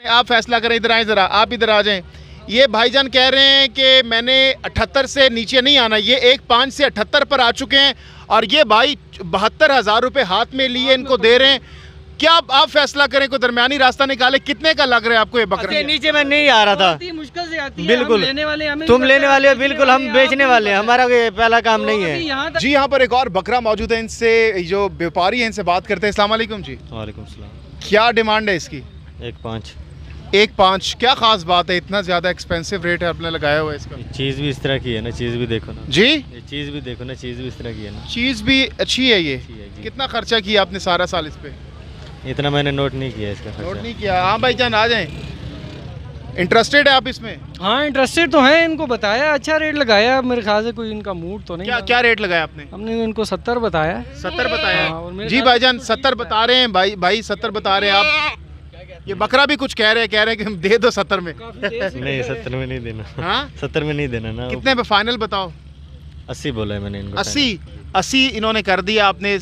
आप फैसला करें, इधर आए ज़रा, आप इधर आ जाएं। ये भाईजान कह रहे हैं कि मैंने 78 से नीचे नहीं आना, ये 1.5 से 78 पर आ चुके हैं और ये भाई 72,000 रुपये हाथ में लिए इनको दे रहे हैं। क्या आप फैसला करें, कोई दरमियानी रास्ता निकाले, कितने का लग रहा है आपको ये बकरा? नीचे मैं नहीं आ रहा था, मुश्किल से आती है, बिल्कुल हम लेने वाले हमें तुम लेने वाले हो, बिल्कुल हम बेचने वाले हैं, हमारा ये पहला काम नहीं है। जी यहाँ पर एक और बकरा मौजूद है, इनसे जो व्यापारी हैं इनसे बात करते हैं। अस्सलाम वालेकुम जी। वालेकुम सलाम। क्या डिमांड है इसकी? 1.5। 1.5 क्या खास बात है, इतना ज़्यादा एक्सपेंसिव रेट है आपने लगाया हुआ है इसका? चीज़ भी इस तरह की है ना, चीज़ भी देखो ना जी, ये चीज़ भी देखो ना, चीज़ भी इस तरह की है ना, चीज़ भी अच्छी है ये। अच्छी है जी। कितना खर्चा किया आपने सारा साल इस पे? इतना मैंने नोट नहीं किया इसका नोट खर्चा। नहीं किया। हाँ भाईजान आ जाएं, इंटरेस्टेड है आप इसमें? हाँ इंटरेस्टेड तो हैं, इनको बताया अच्छा रेट लगाया, मेरे ख्याल से कोई इनका मूड तो नहीं। क्या क्या रेट लगाया आपने? हमने इनको 70 बताया। 70 बताया हाँ, और है मेरे जी भाईजान, 70 बता रहे हैं भाई 70 बता रहे हैं आप। ये बकरा भी कुछ कह रहे हैं कि हम दे दो 70 में। नहीं 70 में नहीं देना। हाँ 70 में नहीं देना ना। कितने पे फाइनल बताओ? 80 बोला है मैंने इनको। 80 इन्होंने कर दिया। आपने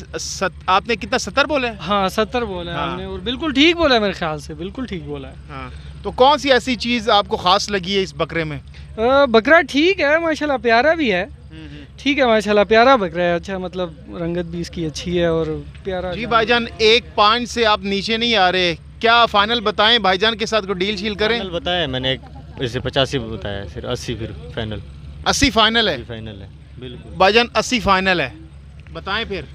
आपने कितना 70 बोले? हाँ 70 बोला है हाँ। हमने, और बिल्कुल ठीक बोला है, मेरे ख्याल से बिल्कुल ठीक बोला है। हाँ तो कौन सी ऐसी चीज़ आपको खास लगी है इस बकरे में? बकरा ठीक है माशाल्लाह, प्यारा भी है, ठीक है माशाल्लाह, प्यारा बकरा है। अच्छा मतलब रंगत भी इसकी अच्छी है और प्यारा। जी भाईजान 1.5 से आप नीचे नहीं आ रहे, क्या फाइनल बताएं? भाईजान के साथ को डील शील करें। फाइनल बताया मैंने, एक इसे 85 बताया, फिर 80 फिर फाइनल। 80 फाइनल है फाइनल है बिल्कुल भाईजान, 80 फाइनल है, बताएं फिर।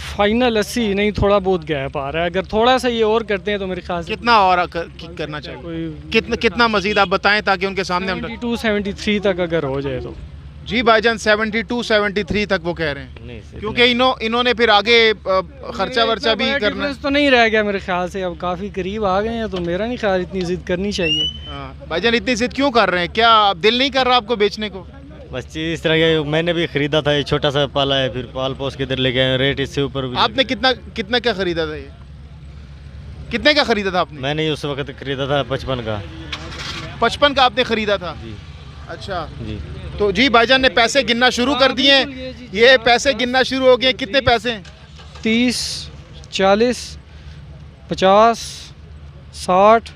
फाइनल 80 नहीं, थोड़ा बहुत गैप आ रहा है, अगर थोड़ा सा ये और करते हैं तो मेरे ख्याल से कितना और करना चाहिए? कोई कितना मजीद आप बताएं ताकि उनके सामने हम। 72-73 तक अगर हो जाए तो। जी भाईजान 72-73 तक वो कह रहे हैं, नहीं से क्योंकि इन्होंने फिर आगे खर्चा वर्चा भी करना difference तो नहीं रह गया मेरे ख्याल से, अब काफ़ी करीब आ गए हैं, तो मेरा नहीं ख्याल इतनी जिद करनी चाहिए। हाँ भाईजान इतनी जिद क्यों कर रहे हैं? क्या दिल नहीं कर रहा आपको बेचने को? बस चीज़ इस तरह के मैंने भी खरीदा था, ये छोटा सा पाला है, फिर पाल पोस के इधर लेके आए, रेट इससे ऊपर भी। आपने कितना क्या खरीदा था ये? कितने का खरीदा था आपने? मैंने उस वक्त खरीदा था 55 का। 55 का आपने खरीदा था? जी अच्छा जी। तो जी भाईजान ने पैसे गिनना शुरू कर दिए हैं, ये पैसे गिनना शुरू हो गए। कितने पैसे हैं? 30, 40, 50, 60,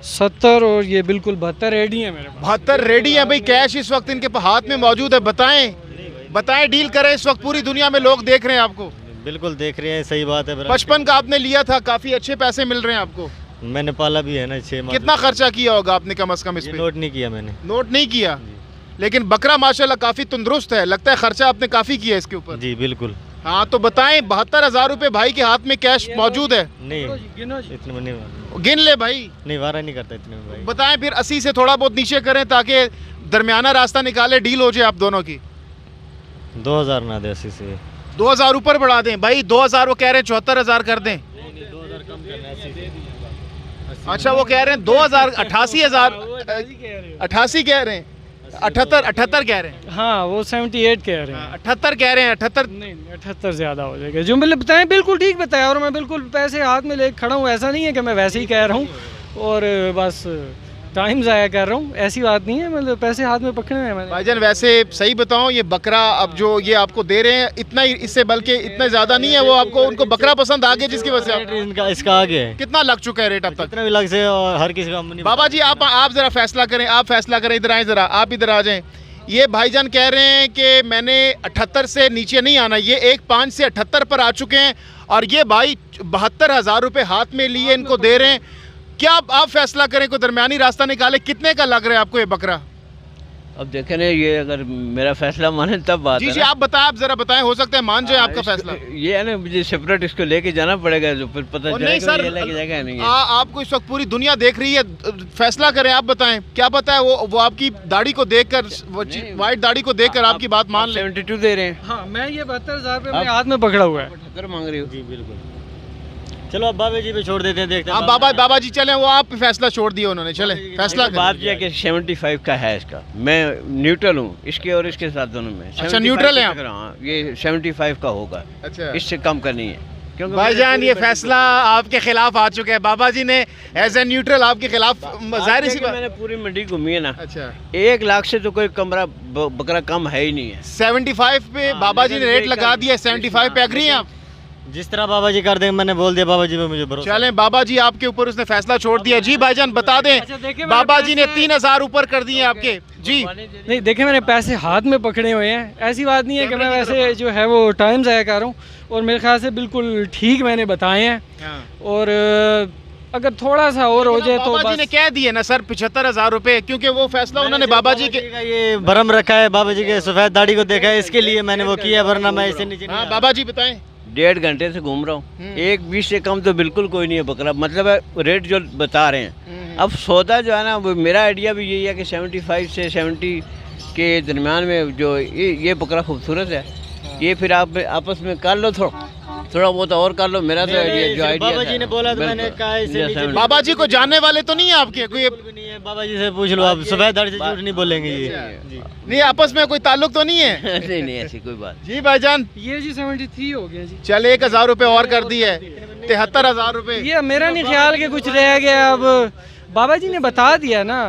70 और ये बिल्कुल 72 रेडी है मेरे पास। 72 रेडी है भाई, कैश इस वक्त इनके हाथ में मौजूद है। बताएं डील करें, इस वक्त पूरी दुनिया में लोग देख रहे हैं आपको। बिल्कुल देख रहे हैं, सही बात है। 55 का आपने लिया था, काफी अच्छे पैसे मिल रहे हैं आपको। मैंने पाला भी है ना 6 माह। कितना खर्चा किया होगा आपने कम से कम इस ये पे? नोट नहीं किया मैंने। नोट नहीं किया, लेकिन बकरा माशाल्लाह काफी तंदुरुस्त है, लगता है खर्चा आपने काफी किया इसके ऊपर। जी बिल्कुल। हाँ तो बताएं 72,000 रुपये भाई के हाथ में कैश मौजूद है, नहीं इतने में नहीं, गिन ले भाई। नहीं वारा नहीं करता इतने में भाई। बताएं फिर 80 से थोड़ा बहुत नीचे करें ताकि दरमियाना रास्ता निकाले, डील हो जाए आप दोनों की। 2000 ना दे 80 से। 2000 ऊपर बढ़ा दें भाई, 2000 वो कह रहे हैं 74,000 कर दें। 2000 कम करना 80 से। अच्छा वो कह रहे हैं 2000, 88,000, 88 कह रहे हैं, 78 कह रहे हैं। हाँ वो 78 कह रहे हैं। 78 कह रहे हैं, 78। नहीं 78 ज़्यादा हो जाएगा, जो मैंने बताया बिल्कुल ठीक बताया, और मैं बिल्कुल पैसे हाथ में लेके खड़ा हूँ, ऐसा नहीं है कि मैं वैसे ही कह रहा हूँ और बस टाइम ज़ाया कर रहा हूँ, ऐसी बात नहीं है, मतलब पैसे हाथ में पकड़े हैं मैंने। भाईजान वैसे सही बताऊं, ये बकरा अब जो ये आपको दे रहे हैं इतना ही, इससे बल्कि इतना ज़्यादा नहीं है, वो आपको उनको बकरा पसंद आ गया जिसकी वजह से रेट इनका इसका आगे है। कितना लग चुका है रेट अब तक? कितना भी लग से, और हर किसी का हम नहीं। बाबा जी आप ज़रा फैसला करें, आप फैसला करें, इधर आए ज़रा, आप इधर आ जाएं। ये भाईजान कह रहे हैं कि मैंने 78 से नीचे नहीं आना, ये 1.5 से 78 पर आ चुके हैं और ये भाई 72,000 रुपये हाथ में लिए इनको दे रहे हैं। क्या आप फैसला करें, कोई दरमियानी रास्ता निकाले, कितने का लग रहा है आपको ये बकरा? अब देखें ना, ये अगर मेरा फैसला माने तब बात जी है जी ना। आप बताएं, आप जरा बताएं, हो सकता है मान जाए आपका फैसला। ये है ना, मुझे सेपरेट इसको लेके जाना पड़ेगा, जो फिर पता और नहीं चलेगा सर, ये लेके जाएगा नहीं। आपको इस वक्त पूरी दुनिया देख रही है, फैसला करें, आप बताएं क्या पता है वो आपकी दाढ़ी को देखकर, वो वाइट दाढ़ी को देखकर आपकी बात मान ले। 72 दे रहे हैं। हाँ मैं ये 72,000 रुपये मेरे हाथ में पकड़ा हुआ है। 78 मांग रही हो। जी बिल्कुल। चलो अब बाबा जी पे छोड़ देते हैं, देखते हैं। हाँ बाबा जी चले, वो आप फैसला छोड़ दिया उन्होंने, चले फैसला करें। बात यह है कि 75 का है इसका, मैं न्यूट्रल हूँ इसके और इसके साथ दोनों में। अच्छा, 75 न्यूट्रल हैं तक रहा, ये 75 का होगा, अच्छा इससे कम का नहीं है। क्योंकि भाईजान ये फैसला आपके खिलाफ आ चुका है, बाबा जी ने एज ए न्यूट्रल आपके खिलाफ, जाहिर सी बात। मैंने पूरी मंडी घूमी है ना, अच्छा 1 लाख से तो कोई कमरा बकरा कम है ही नहीं है। 75 पे बाबा जी ने रेट लगा दिया, 75 पे एग्री हैं आप? जिस तरह बाबा जी कर देंगे, मैंने बोल दिया बाबा जी पे मुझे भरोसा। चलें, बाबा जी आपके ऊपर उसने फैसला छोड़ दिया। जी भाईजान बता दें, अच्छा, देखिए, बाबा जी ने पैसे- 3000 ऊपर कर दिए आपके। जी नहीं देखे, मैंने पैसे हाथ में पकड़े हुए हैं, ऐसी बात नहीं है कि मैं वैसे जो है वो टाइम ज़ाया कर रहा हूँ, और मेरे ख्याल से बिल्कुल ठीक मैंने बताए हैं। और अगर थोड़ा सा और हो जाए तो बाबा जी ने बस कह दिए ना सर 75,000 रुपए, क्योंकि वो फैसला उन्होंने बाबा जी के। का ये भरम रखा है, बाबा जी के सफेद दाढ़ी को देखा है, इसके लिए मैंने वो किया, वरना मैं इससे नीचे नहीं हाँ आता। बाबा जी बताएं। 1.5 घंटे से घूम रहा हूँ, 1.20 से कम तो बिल्कुल कोई नहीं है बकरा, मतलब है रेट जो बता रहे हैं। अब सौदा जो है ना, वो मेरा आइडिया भी यही है कि 75 से 70 के दरमियान में जो ये बकरा खूबसूरत है, ये फिर आप आपस में कर लो, थोड़ा बहुत और कर लो। मेरा तो आइडिया जो आइडिया बाबा जी ने बोला तो मैंने कहा इसे नीचे। बाबा जी को जानने वाले तो नहीं है आपके कोई? बिल्कुल भी नहीं है, बाबा जी से पूछ लो आप, सफेद दाढ़ी से झूठ नहीं बोलेंगे ये। जी। नहीं, आपस में कोई ताल्लुक तो नहीं है? नहीं नहीं ऐसी कोई बात। जी भाईजान, ये जी 73 हो गया जी। चले 1000 रुपए और कर दिए, 73,000 रुपए। ये मेरा नहीं ख्याल कि कुछ रह गया। अब बाबा जी ने बता दिया ना।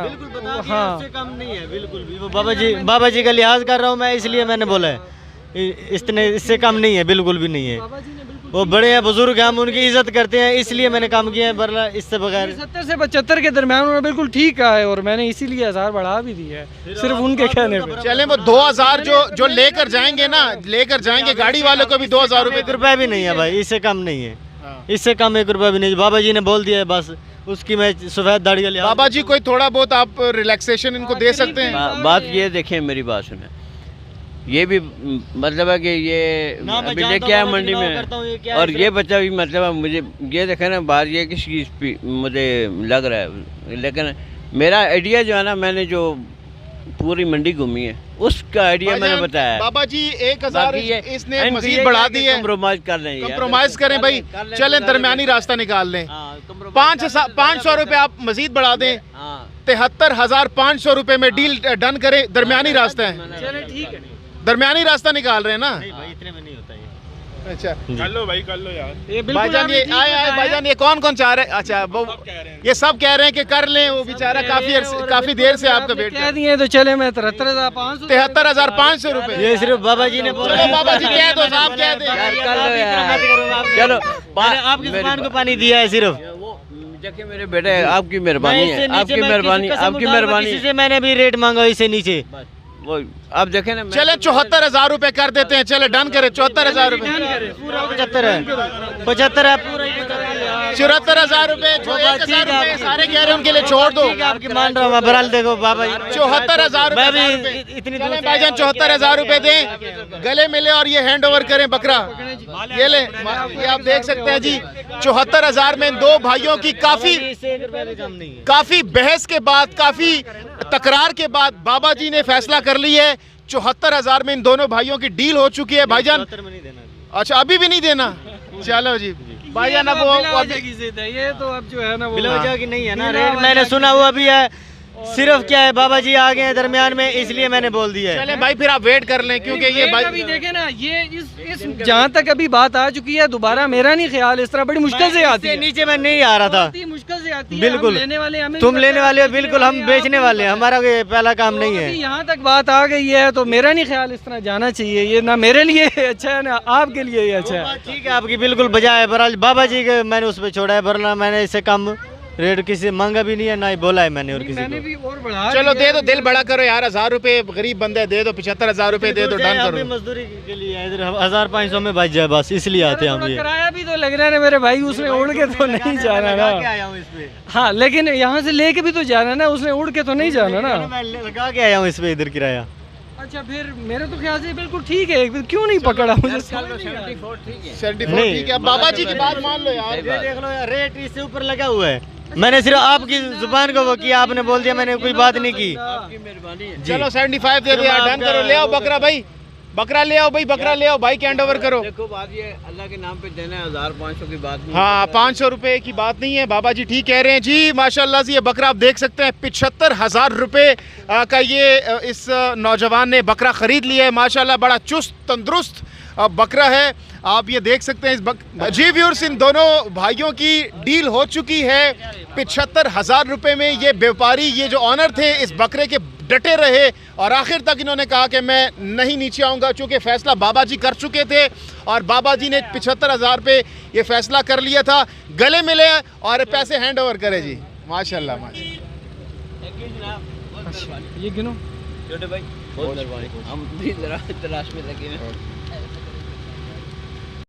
हाँ, इससे कम नहीं है बिल्कुल भी। वो बाबा जी का लिहाज कर रहा हूँ मैं, इसलिए मैंने बोला है इससे कम नहीं है, बिल्कुल भी नहीं है। बाबा जी ने बिल्कुल वो बड़े हैं, बुजुर्ग हैं, हम उनकी इज्जत करते हैं, इसलिए मैंने काम किया है, वरना इससे बगैर 70 से 75 के दरम्यान उन्होंने बिल्कुल ठीक कहा है, और मैंने इसीलिए 1000 बढ़ा भी दिया है सिर्फ उनके कहने पे। चले वो 2000 जो लेकर जाएंगे ना, लेकर जाएंगे गाड़ी वाले को भी 2000 रुपए। 1 रुपया भी नहीं है भाई, इससे कम नहीं है, इससे कम 1 रुपया भी नहीं। बाबा जी ने बोल दिया है, बस उसकी मैं सफेद दाढ़ी का लिहाज। बाबा जी कोई थोड़ा बहुत आप रिलैक्सेशन इनको दे सकते हैं? बात ये देखें, मेरी बात सुने, ये भी मतलब है कि ये ना, मैं अभी जानता लेके आया हूँ, मंडी बाबा जी करता हूँ, ये में, क्या है और फिर? ये बच्चा भी मतलब है, मुझे ये देखे ना, बात ये किसकी मुझे लग रहा है, लेकिन मेरा आइडिया जो है ना, मैंने जो पूरी मंडी घूमी है उसका आइडिया मैंने भाईजान, बताया। बाबा जी 1000 बाकी ये इसने इनको मजीद ये बढ़ा क्या दी कि है। कंप्रोमाइज कर लें, कंप्रोमाइज करें भाई, चलें दरमियानी रास्ता निकाल लें। 500 रुपए आप मजीद बढ़ा दें, 73,500 रुपए में डील डन करें। दरमियानी रास्ता है, चले ठीक है। दरमियानी रास्ता निकाल रहे हैं ना? नहीं भाई, इतने में नहीं होता ये। अच्छा कर लो भाई, कर लो यार। ये बिल्कुल भाईजान, ये आपने ठीक आए बताया। भाईजान, ये कौन कौन चाह रहे हैं? अच्छा वो ये सब कह रहे हैं कि कर लें, वो बेचारा काफी देर से आपका वेट कह दिए तो चले, मैं 73,500 73,500 रुपए। ये सिर्फ बाबा जी ने बोला। चलो बाबा जी कह दो, साहब कह दे। यार कर लो यार, चलो मैंने आपकी जुबान को पानी दिया है सिर्फ। वो देखिए मेरे बेटे, आपकी मेहरबानी मैं इससे है, नीचे आपकी मैं मेहरबानी, किसी कसम आपकी उठा लूं, मेहरबानी। किसी से मैंने भी रेट मांगा इससे नीचे। वो आप देखें ना, चले 74,000 रुपए कर देते हैं, चले डन करें 74,000 रुपए। पूरा 75 है, 75 है पूरा ही 75 है। 74,000 रुपए जो 1,000 रुपए सारे कह रहे हैं उनके लिए छोड़ दो। ठीक है, आपकी मान रहा हूँ मैं, बहरहाल देखो बाबा जी 74,000 मैं रुपए भी इतनी दूर चलें से भाईजान, 74,000 रुपए दें, गले मिले और ये हैंड ओवर करें बकरा। ये ले, ये आप देख सकते हैं जी, 74,000 में इन दो भाइयों की काफी इससे 1 रुपया भी कम नहीं है। काफी बहस के बाद, काफी तकरार के बाद बाबा जी ने फैसला कर लिया है। 74,000 में इन दोनों भाइयों की डील हो चुकी है भाईजान। 74 में नहीं देना। अच्छा अभी भी नहीं देना? चलो जी भाईजान, अब वो वजह की जिद है ये, तो अब जो है ना वो बिला वजह की नहीं है ना, बिला रेट वजह मैंने की सुना हुआ भी है, सिर्फ क्या है बाबा जी आ गए हैं दरमियान में, इसलिए मैंने बोल दिया है। चले भाई फिर आप वेट कर लें, क्योंकि ये अभी भाई देखे ना, ये इस जहाँ तक अभी बात आ चुकी है, दोबारा मेरा नहीं ख्याल इस तरह बड़ी मुश्किल से आती इससे है। नीचे मैं नहीं आ रहा था। बहुत ही मुश्किल से आती है। बिल्कुल। हम लेने वाले हमें तुम नहीं लेने पता, वाले हो, बेचने बिल्कुल हम वाले बेचने वाले हैं, हमारा ये पहला काम नहीं है। अभी यहाँ तक बात आ गई है तो मेरा नहीं ख्याल इस तरह जाना चाहिए। ये ना मेरे लिए अच्छा है ना आपके लिए ही अच्छा है। ठीक है, आपकी बिल्कुल बजाय है, बहरहाल बाबा जी के मैंने उस पर छोड़ा है, वरना मैंने इससे कम रेट किसी मांगा भी नहीं है, ना ही बोला है मैंने और किसी मैंने को। भी और बढ़ा चलो दिया दे दो, दिल बड़ा करो यार, 1000 रुपए गरीब बंदे दे दो, 75,000 रुपए दे दो, डन अभी करो। मजदूरी के लिए है, इधर 1500 में बच जाए बस, इसलिए आते हैं हम थोड़ा ये। किराया भी तो लग रहा है ना मेरे भाई, उसने उड़ के तो नहीं जाना ना। आया हूँ इस पे, हाँ लेकिन यहाँ से लेके भी तो जाना ना, उसने उड़ के तो नहीं जाना ना। मैं लगा के आया हूँ इस पे इधर किराया। अच्छा फिर मेरे तो ख्याल से बिल्कुल ठीक है, फिर क्यों नहीं पकड़ा मुझे समझ नहीं आ रहा। 74 नहीं। ठीक है, अब बाबा जी की बात मान लो यार। ये देख लो यार, रेट इससे ऊपर लगा हुआ है, मैंने सिर्फ आपकी जुबान को वो किया, आपने बोल दिया, मैंने कोई बात नहीं की। आपकी मेहरबानी है। चलो 75 दे दो यार, डन करो, ले आओ बकरा भाई, बकरा ले आओ भाई, बकरा ले आओ भाई, के हैंड ओवर करो। देखो बात ये अल्लाह के नाम पे देना है, 1500 की बात नहीं। हाँ 500 रुपए की बात नहीं है, बाबा जी ठीक कह रहे हैं जी। माशाल्लाह से ये बकरा आप देख सकते हैं, 75,000 रुपए का ये इस नौजवान ने बकरा खरीद लिया है। माशाल्लाह बड़ा चुस्त तंदुरुस्त बकरा है, आप ये देख सकते हैं इस जी व्यूअर्स, इन दोनों भाइयों की डील हो चुकी है 75,000 रुपए में। ये व्यापारी, ये जो ऑनर थे इस बकरे के, डटे रहे और आखिर तक इन्होंने कहा कि मैं नहीं नीचे आऊँगा, चूँकि फ़ैसला बाबा जी कर चुके थे और बाबा जी ने 75,000 पे ये फैसला कर लिया था। गले मिले और पैसे हैंड ओवर करे जी। माशाल्लाह माशाल्लाह। ये गिनो छोटे भाई बहुत मेहरबानी, हम भी तलाश में लगे हैं।